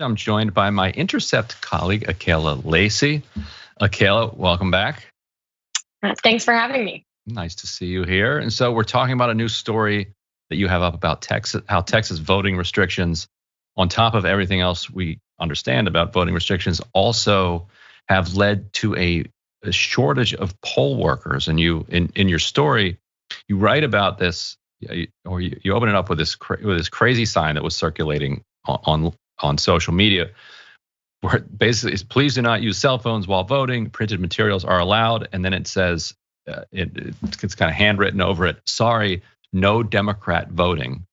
I'm joined by my Intercept colleague, Akela Lacy. Akela, welcome back. Thanks for having me. Nice to see you here. And so we're talking about a new story that you have up about Texas, how Texas voting restrictions, on top of everything else we understand about voting restrictions, also have led to a shortage of poll workers. And you, in your story, you write about this, or you open it up with this crazy sign that was circulating on social media, where it basically is, please do not use cell phones while voting. Printed materials are allowed. And then it says, it's kind of handwritten over it, sorry, no Democrat voting,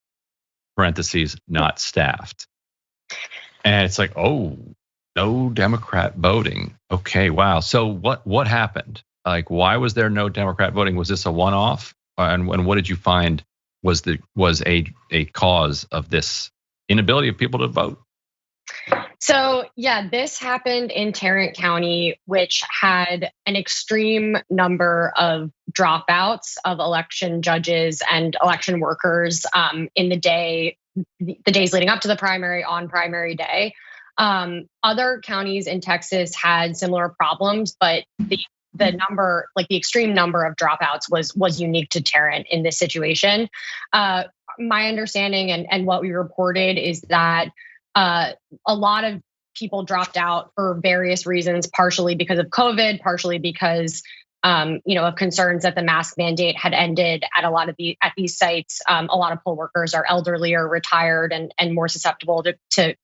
parentheses, not staffed. And it's like, oh, no Democrat voting. Okay, wow. So what happened? Like, why was there no Democrat voting? Was this a one-off? And what did you find was a cause of this inability of people to vote? So yeah, this happened in Tarrant County, which had an extreme number of dropouts of election judges and election workers in the days leading up to the primary, on primary day. Other counties in Texas had similar problems, but the number, like the extreme number of dropouts was unique to Tarrant in this situation. My understanding and what we reported is that a lot of people dropped out for various reasons, partially because of COVID, partially because of concerns that the mask mandate had ended at a lot of these sites. A lot of poll workers are elderly or retired and more susceptible to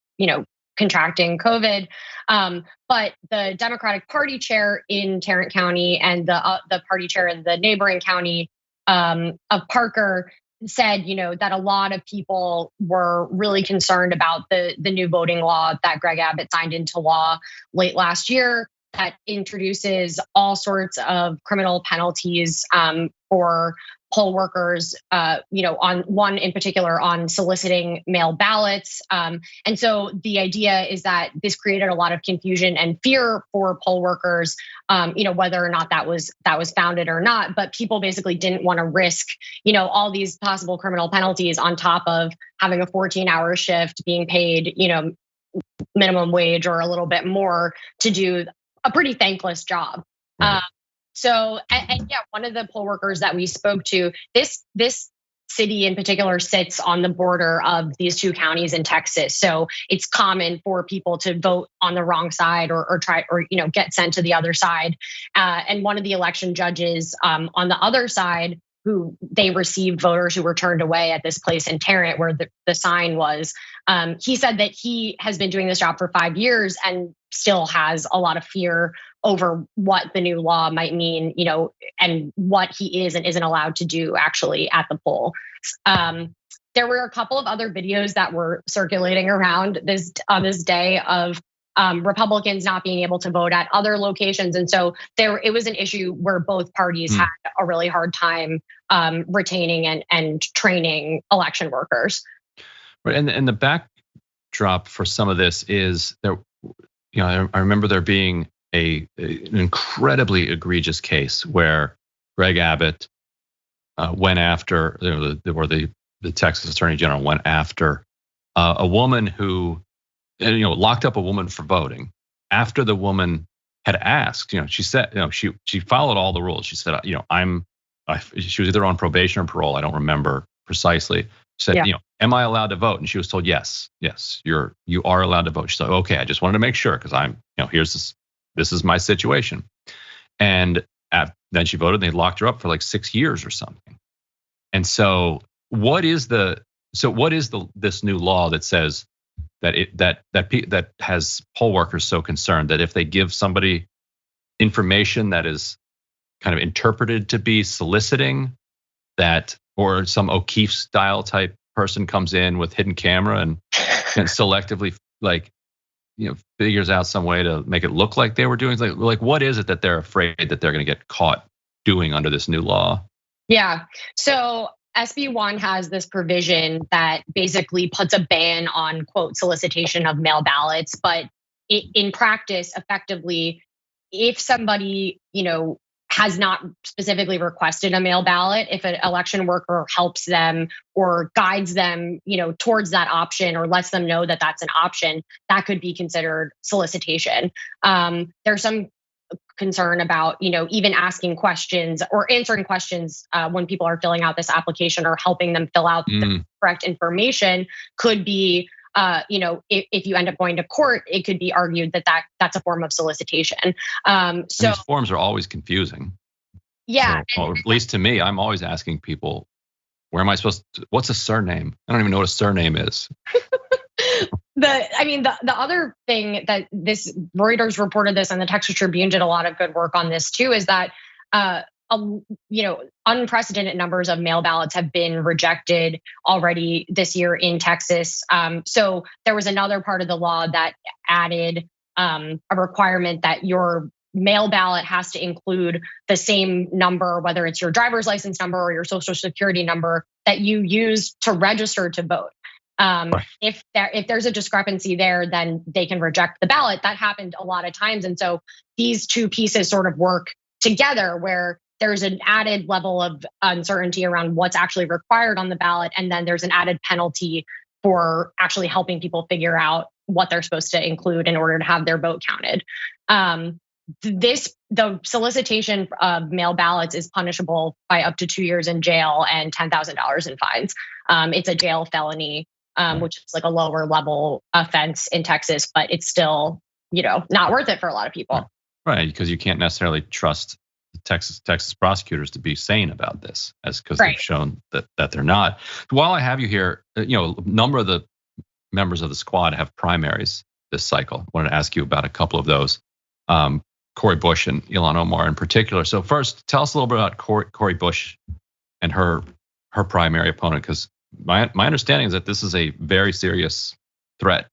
contracting COVID. But the Democratic Party chair in Tarrant County and the party chair in the neighboring county of Parker said, that a lot of people were really concerned about the new voting law that Greg Abbott signed into law late last year that introduces all sorts of criminal penalties for poll workers, on one in particular on soliciting mail ballots. And so the idea is that this created a lot of confusion and fear for poll workers, whether or not that was founded or not. But people basically didn't want to risk, all these possible criminal penalties on top of having a 14-hour shift, being paid, minimum wage or a little bit more to do a pretty thankless job. Right. So yeah, one of the poll workers that we spoke to, this city in particular sits on the border of these two counties in Texas. So it's common for people to vote on the wrong side or get sent to the other side. And one of the election judges on the other side, who they received voters who were turned away at this place in Tarrant where the sign was. He said that he has been doing this job for 5 years and still has a lot of fear over what the new law might mean, and what he is and isn't allowed to do actually at the poll. There were a couple of other videos that were circulating around on this day of Republicans not being able to vote at other locations. And so it was an issue where both parties had a really hard time retaining and training election workers. Right, and the backdrop for some of this is there. I remember there being an incredibly egregious case where Greg Abbott went after, the Texas Attorney General went after a woman who, locked up a woman for voting after the woman had asked. She said, she followed all the rules. She said, she was either on probation or parole. I don't remember precisely. She said, am I allowed to vote? And she was told, yes, you are allowed to vote. She said, okay, I just wanted to make sure because I'm, this is my situation. And then she voted and they locked her up for like 6 years or something. And so what is this new law that says that has poll workers so concerned that if they give somebody information that is kind of interpreted to be soliciting, that or some O'Keefe style type person comes in with hidden camera and selectively figures out some way to make it look like they were doing, like what is it that they're afraid that they're going to get caught doing under this new law? Yeah. So SB 1 has this provision that basically puts a ban on, quote, solicitation of mail ballots. But in practice, effectively, if somebody, has not specifically requested a mail ballot, if an election worker helps them or guides them, towards that option or lets them know that that's an option, that could be considered solicitation. There's some concern about, even asking questions or answering questions when people are filling out this application or helping them fill out the correct information could be, if you end up going to court, it could be argued that that's a form of solicitation. So these forms are always confusing. Yeah. So, or at least to me, I'm always asking people, where am I supposed to, what's a surname? I don't even know what a surname is. The other thing that this Reuters reported this and the Texas Tribune did a lot of good work on this too, is that unprecedented numbers of mail ballots have been rejected already this year in Texas. So there was another part of the law that added a requirement that your mail ballot has to include the same number, whether it's your driver's license number or your social security number that you use to register to vote. If there's a discrepancy there, then they can reject the ballot. That happened a lot of times. And so these two pieces sort of work together, where there's an added level of uncertainty around what's actually required on the ballot. And then there's an added penalty for actually helping people figure out what they're supposed to include in order to have their vote counted. The solicitation of mail ballots is punishable by up to 2 years in jail and $10,000 in fines. It's a jail felony, which is like a lower level offense in Texas, but it's still, not worth it for a lot of people. Right, because you can't necessarily trust the Texas prosecutors to be sane about this, because they've shown that they're not. While I have you here, a number of the members of the squad have primaries this cycle. I wanted to ask you about a couple of those. Cori Bush and Ilhan Omar in particular. So first, tell us a little bit about Cori Bush and her primary opponent, because my understanding is that this is a very serious threat,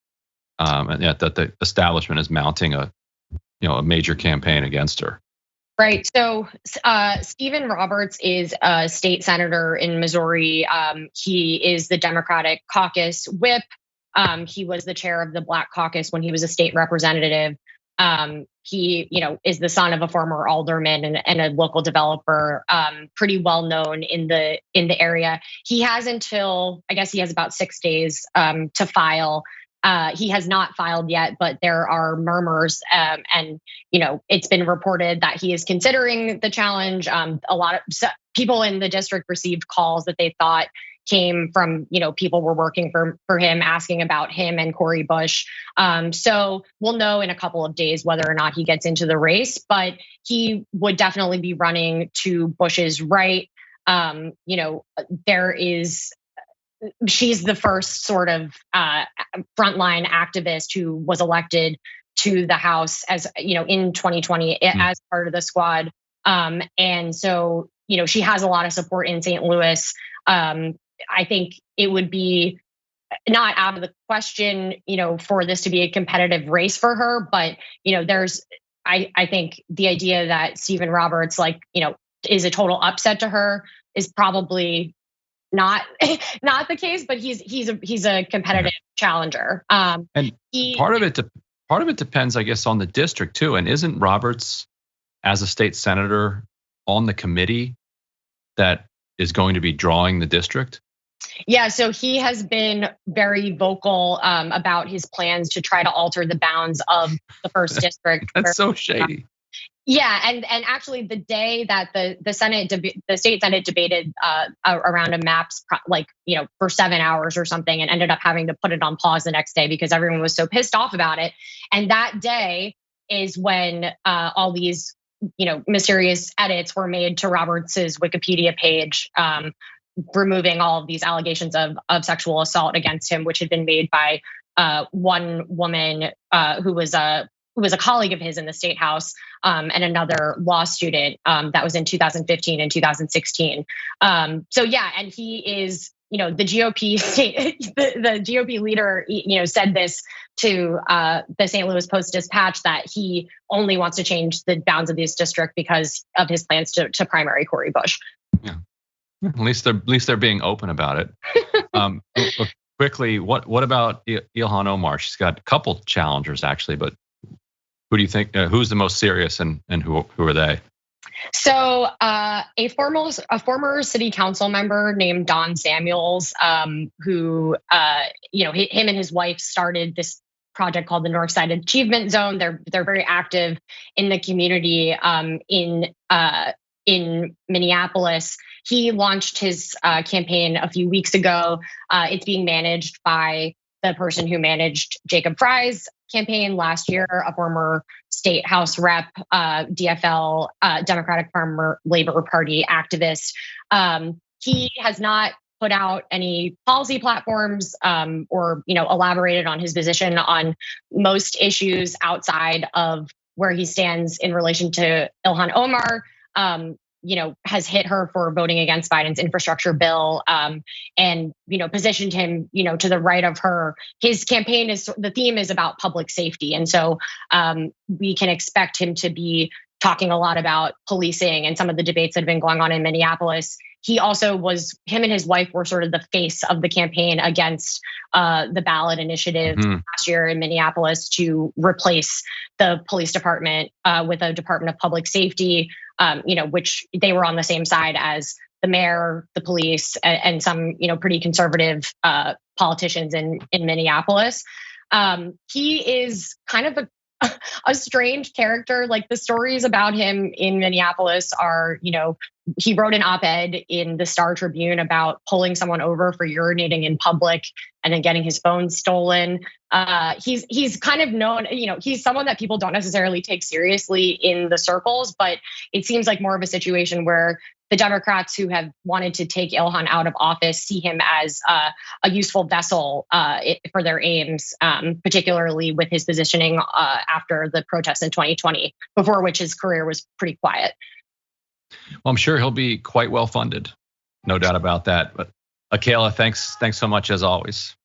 and that the establishment is mounting a major campaign against her. Right. So Stephen Roberts is a state senator in Missouri. He is the Democratic caucus whip. He was the chair of the Black Caucus when he was a state representative. He, is the son of a former alderman and a local developer, pretty well known in the area. He has until, I guess he has about 6 days to file. He has not filed yet, but there are murmurs, and it's been reported that he is considering the challenge. A lot of people in the district received calls that they thought came from, people were working for him, asking about him and Cori Bush. So we'll know in a couple of days whether or not he gets into the race, but he would definitely be running to Bush's right. She's the first sort of frontline activist who was elected to the House as, in 2020 as part of the squad. And so, she has a lot of support in St. Louis. I think it would be not out of the question, for this to be a competitive race for her. But, I think the idea that Stephen Roberts, is a total upset to her is probably not the case. But he's a competitive challenger. And part of it depends, I guess, on the district too. And isn't Roberts, as a state senator, on the committee that is going to be drawing the district? Yeah, so he has been very vocal about his plans to try to alter the bounds of the first district. That's so shady. Yeah, and actually, the day that the state Senate debated around a maps, for 7 hours or something, and ended up having to put it on pause the next day because everyone was so pissed off about it. And that day is when all these mysterious edits were made to Roberts's Wikipedia page, removing all of these allegations of sexual assault against him, which had been made by one woman who was a colleague of his in the state house, and another law student. That was in 2015 and 2016. So yeah, and he is, the GOP the GOP leader, said this to the St. Louis Post-Dispatch, that he only wants to change the bounds of this district because of his plans to primary Cori Bush. Yeah, at least they're being open about it. Quickly, what about Ilhan Omar? She's got a couple challengers actually, but who do you think? Who's the most serious, and who are they? So a former city council member named Don Samuels, who him and his wife started this project called the Northside Achievement Zone. They're very active in the community in Minneapolis. He launched his campaign a few weeks ago. It's being managed by the person who managed Jacob Fry's campaign last year, a former state house rep, DFL, Democratic Farmer Labor Party activist. He has not put out any policy platforms or elaborated on his position on most issues outside of where he stands in relation to Ilhan Omar. Has hit her for voting against Biden's infrastructure bill, and positioned him, to the right of her. His campaign the theme is about public safety, and so we can expect him to be talking a lot about policing and some of the debates that have been going on in Minneapolis. Him and his wife were sort of the face of the campaign against the ballot initiative last year in Minneapolis to replace the police department with a Department of Public Safety, which they were on the same side as the mayor, the police, and some, pretty conservative politicians in Minneapolis. He is kind of a strange character. Like, the stories about him in Minneapolis are, he wrote an op-ed in the Star Tribune about pulling someone over for urinating in public and then getting his phone stolen. He's kind of known, he's someone that people don't necessarily take seriously in the circles, but it seems like more of a situation where the Democrats who have wanted to take Ilhan out of office see him as a useful vessel for their aims, particularly with his positioning after the protests in 2020, before which his career was pretty quiet. Well, I'm sure he'll be quite well funded, no doubt about that. But Akela, thanks so much as always.